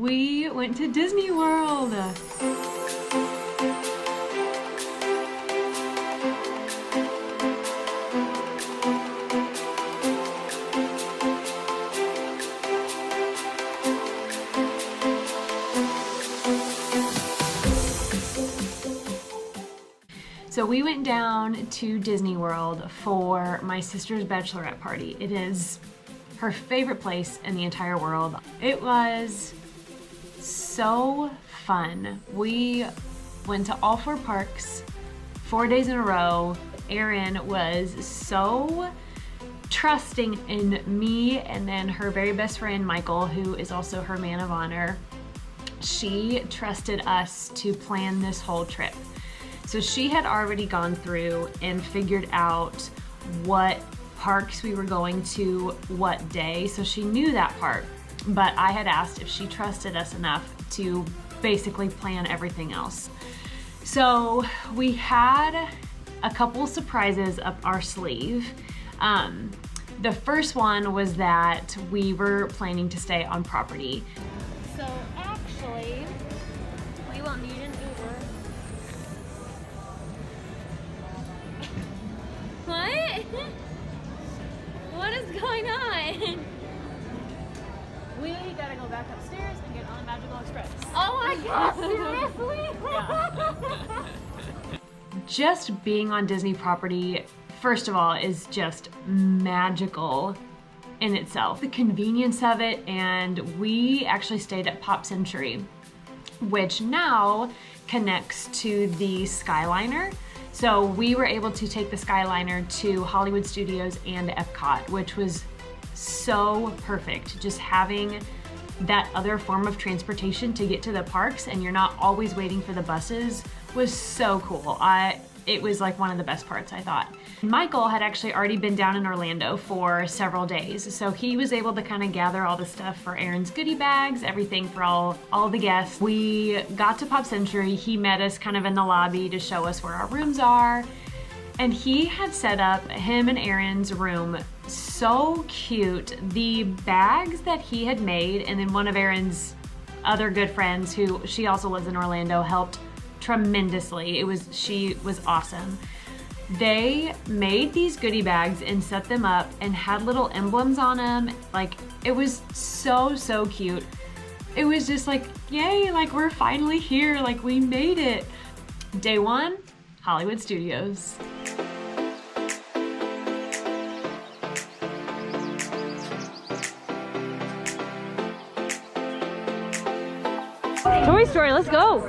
we went to Disney World. So we went down to Disney World for my sister's bachelorette party. It is her favorite place in the entire world. It was so fun. We went to all 4 parks 4 days in a row. Erin was so trusting in me and then her very best friend Michael, who is also her man of honor. She trusted us to plan this whole trip. So she had already gone through and figured out what parks we were going to what day, so she knew that part. But I had asked if she trusted us enough to basically plan everything else. So we had a couple surprises up our sleeve. The first one was that we were planning to stay on property. So actually, we will need an Uber. What? What is going on? We gotta go back upstairs and get on Magical Express. Oh my gosh, seriously? Yeah. Just being on Disney property, first of all, is just magical in itself. The convenience of it, and we actually stayed at Pop Century, which now connects to the Skyliner. So we were able to take the Skyliner to Hollywood Studios and Epcot, which was so perfect. Just having that other form of transportation to get to the parks and you're not always waiting for the buses was so cool. It was like one of the best parts, I thought. Michael had actually already been down in Orlando for several days, so he was able to kind of gather all the stuff for Erin's goodie bags, everything for all the guests. We got to Pop Century. He met us kind of in the lobby to show us where our rooms are, and he had set up him and Erin's room so cute. The bags that he had made, and then one of Erin's other good friends, who she also lives in Orlando, helped tremendously. She was awesome. They made these goodie bags and set them up and had little emblems on them. Like, it was so cute. It was just like, yay, like we're finally here, like we made it. Day 1, Hollywood Studios. Toy Story, let's go.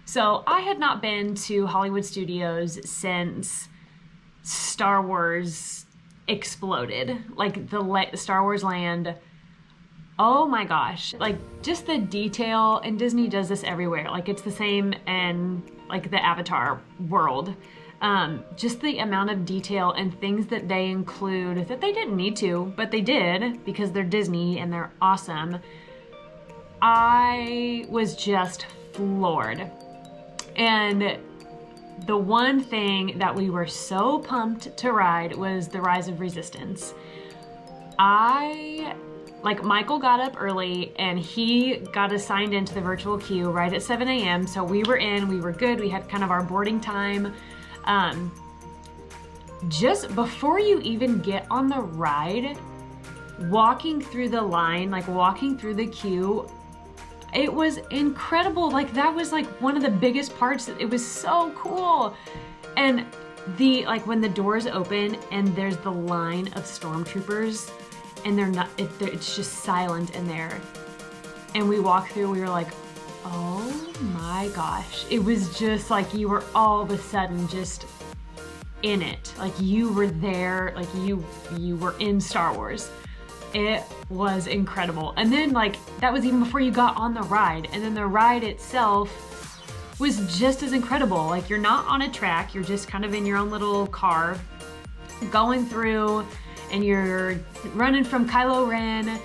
So I had not been to Hollywood Studios since Star Wars exploded, like the Star Wars land. Oh my gosh, like just the detail, and Disney does this everywhere. Like it's the same in like the Avatar world. Just the amount of detail and things that they include that they didn't need to, but they did because they're Disney and they're awesome. I was just floored. And the one thing that we were so pumped to ride was the Rise of Resistance. Michael got up early and he got assigned into the virtual queue right at 7 a.m. So we were in, we were good. We had kind of our boarding time. Just before you even get on the ride, walking through the line, like walking through the queue, it was incredible. Like that was like one of the biggest parts. It was so cool. And when the doors open and there's the line of stormtroopers and it's just silent in there. And we walk through, we were like, oh my gosh. It was just like you were all of a sudden just in it. Like you were there, like you were in Star Wars. It was incredible. And then that was even before you got on the ride. And then the ride itself was just as incredible. Like you're not on a track, you're just kind of in your own little car going through and you're running from Kylo Ren.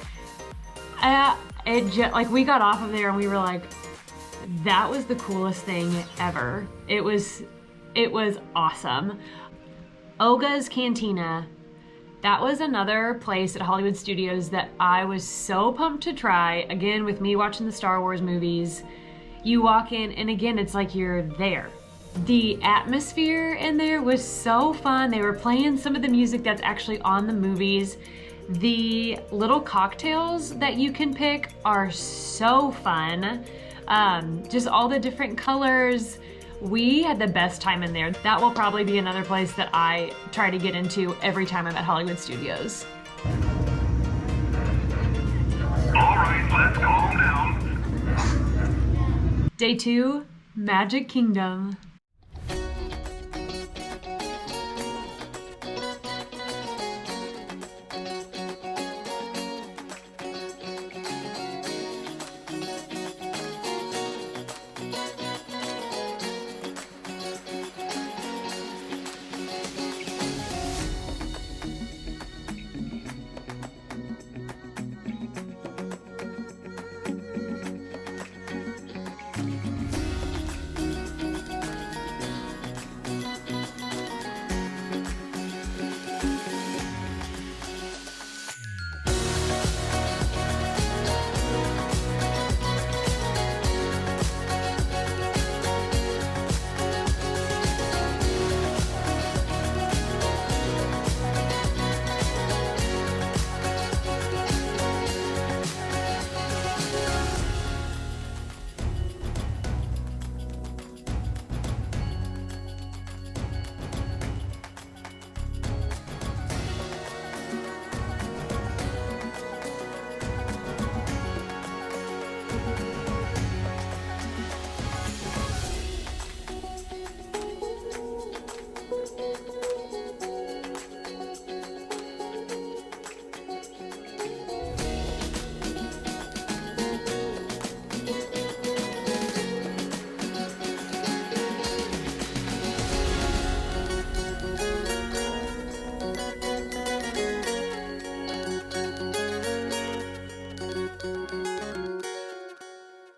We got off of there and we were like, that was the coolest thing ever. It was awesome. Oga's Cantina. That was another place at Hollywood Studios that I was so pumped to try. Again, with me watching the Star Wars movies, you walk in and again, it's like you're there. The atmosphere in there was so fun. They were playing some of the music that's actually on the movies. The little cocktails that you can pick are so fun. Just all the different colors. We had the best time in there. That will probably be another place that I try to get into every time I'm at Hollywood Studios. All right, let's calm down. Day 2, Magic Kingdom.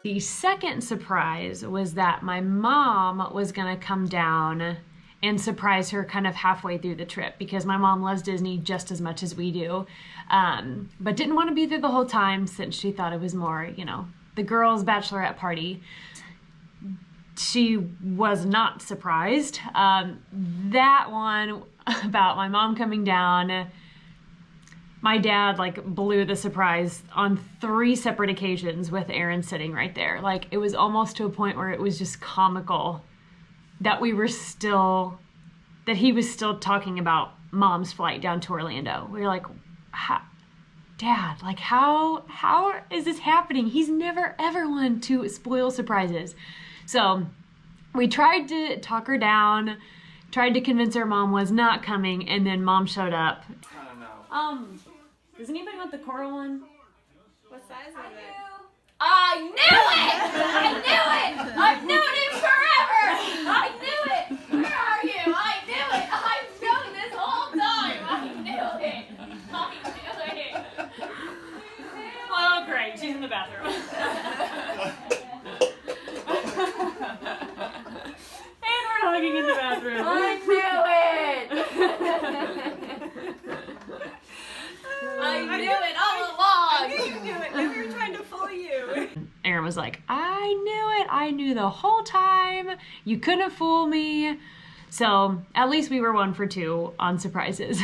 The second surprise was that my mom was gonna come down and surprise her kind of halfway through the trip because my mom loves Disney just as much as we do, but didn't want to be there the whole time since she thought it was more, the girls' bachelorette party. She was not surprised. That one about my mom coming down, my dad blew the surprise on 3 separate occasions with Erin sitting right there. It was almost to a point where it was just comical that he was still talking about mom's flight down to Orlando. We were like, Dad, how is this happening? He's never ever one to spoil surprises. So We tried to talk her down, tried to convince her mom was not coming, and then mom showed up. I don't know. Does anybody want the coral one? What size is it? I knew it! I knew it! I've known it forever! I knew it! Where are you? I knew it! I've known this whole time! I knew it! I knew it! Oh, great. She's in the bathroom. And we're hugging in the bathroom. I knew it! I knew it all along! I knew you knew it. Maybe we were trying to fool you. Erin was like, I knew it. I knew the whole time. You couldn't fool me. So at least we were 1 for 2 on surprises.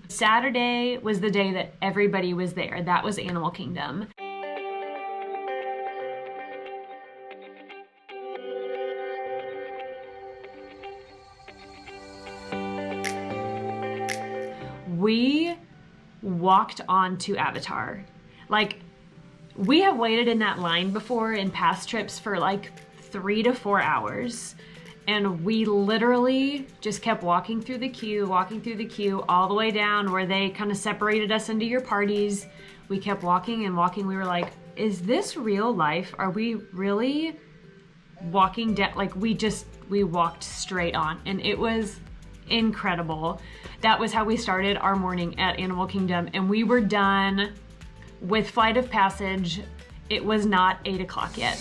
Saturday was the day that everybody was there. That was Animal Kingdom. We walked on to Avatar. Like, we have waited in that line before in past trips for like 3 to 4 hours. And we literally just kept walking through the queue, all the way down where they kind of separated us into your parties. We kept walking and walking. We were like, is this real life? Are we really walking down? Like, we walked straight on, and it was incredible. That was how we started our morning at Animal Kingdom, and we were done with Flight of Passage. It was not 8 o'clock yet.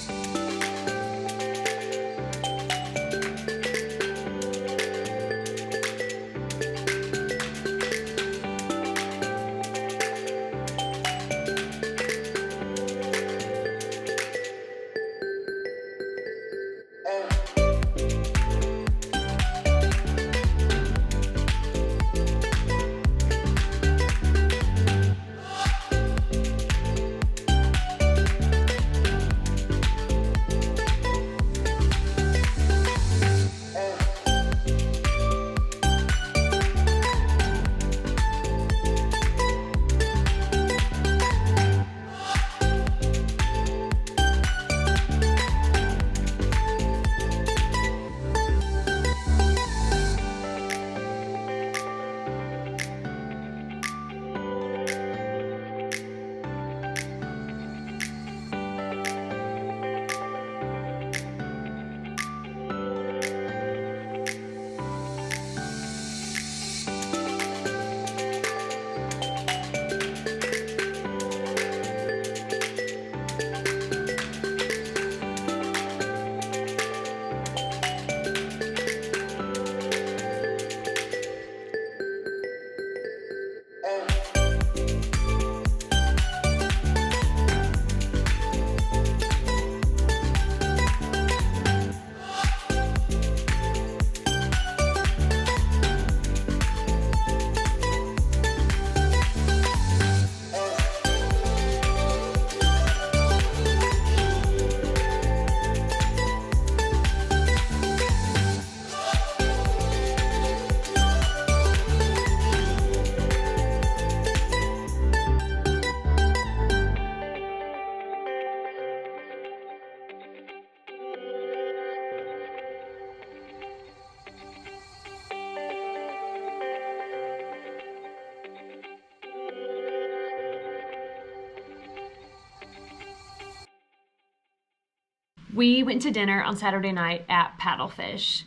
We went to dinner on Saturday night at Paddlefish.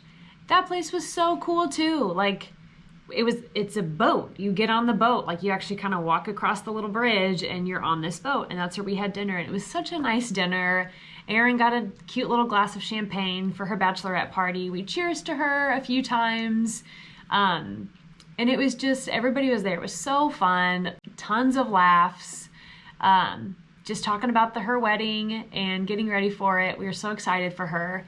That place was so cool too. Like, it's a boat. You get on the boat, like you actually kind of walk across the little bridge and you're on this boat, and that's where we had dinner. And it was such a nice dinner. Erin got a cute little glass of champagne for her bachelorette party. We cheers to her a few times. And it was just, everybody was there. It was so fun. Tons of laughs. Just talking about her wedding and getting ready for it. We were so excited for her.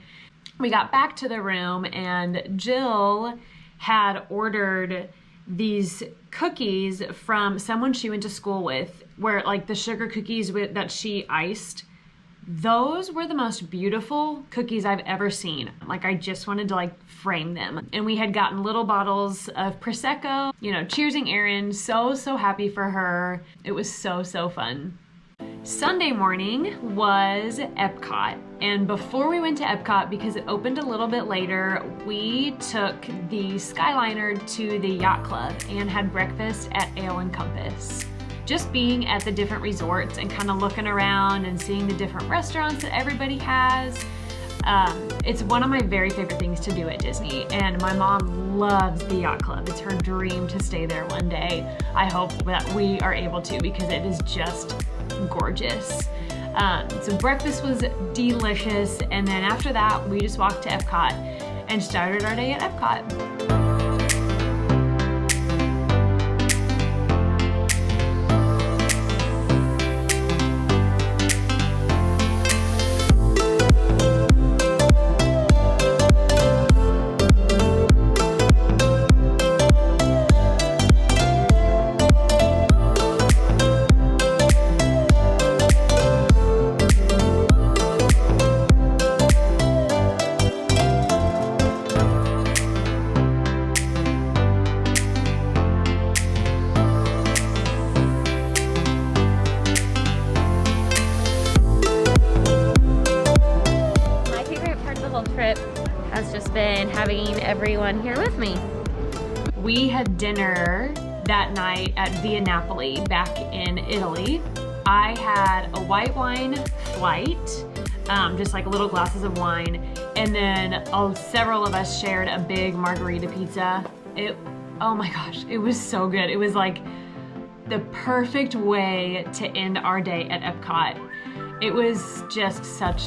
We got back to the room and Jill had ordered these cookies from someone she went to school with, where like the sugar cookies that she iced. Those were the most beautiful cookies I've ever seen. Like, I just wanted to like frame them. And we had gotten little bottles of Prosecco, cheersing Erin. So happy for her. It was so fun. Sunday morning was Epcot, and before we went to Epcot, because it opened a little bit later, we took the Skyliner to the Yacht Club and had breakfast at Ale and Compass. Just being at the different resorts and kind of looking around and seeing the different restaurants that everybody has, it's one of my very favorite things to do at Disney, and my mom loves the Yacht Club. It's her dream to stay there one day. I hope that we are able to, because it is just gorgeous. So breakfast was delicious, and then after that we just walked to Epcot and started our day at Epcot. Trip has just been having everyone here with me. We had dinner that night at Via Napoli back in Italy. I had a white wine flight, just like little glasses of wine, and then several of us shared a big margarita pizza. Oh my gosh, it was so good. It was like the perfect way to end our day at Epcot. It was just such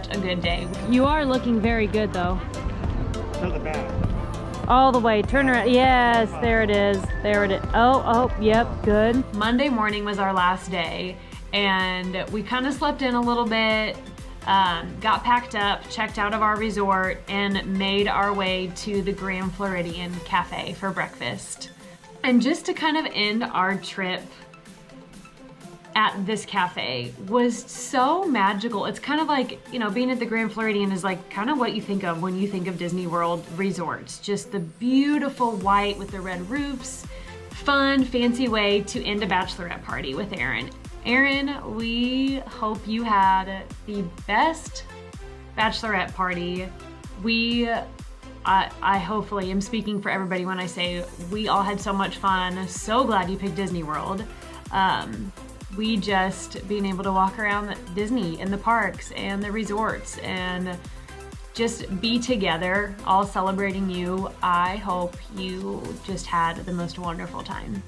a good day. You are looking very good though. To the back. All the way, turn around. Yes, there it is. There it is. Oh, yep, good. Monday morning was our last day, and we kind of slept in a little bit, got packed up, checked out of our resort, and made our way to the Grand Floridian Cafe for breakfast. And just to kind of end our trip at this cafe was so magical. It's kind of like, you know, being at the Grand Floridian is like kind of what you think of when you think of Disney World resorts. Just the beautiful white with the red roofs. Fun, fancy way to end a bachelorette party with Erin. Erin, we hope you had the best bachelorette party. I hopefully am speaking for everybody when I say we all had so much fun. So glad you picked Disney World. We just being able to walk around Disney and the parks and the resorts and just be together, all celebrating you. I hope you just had the most wonderful time.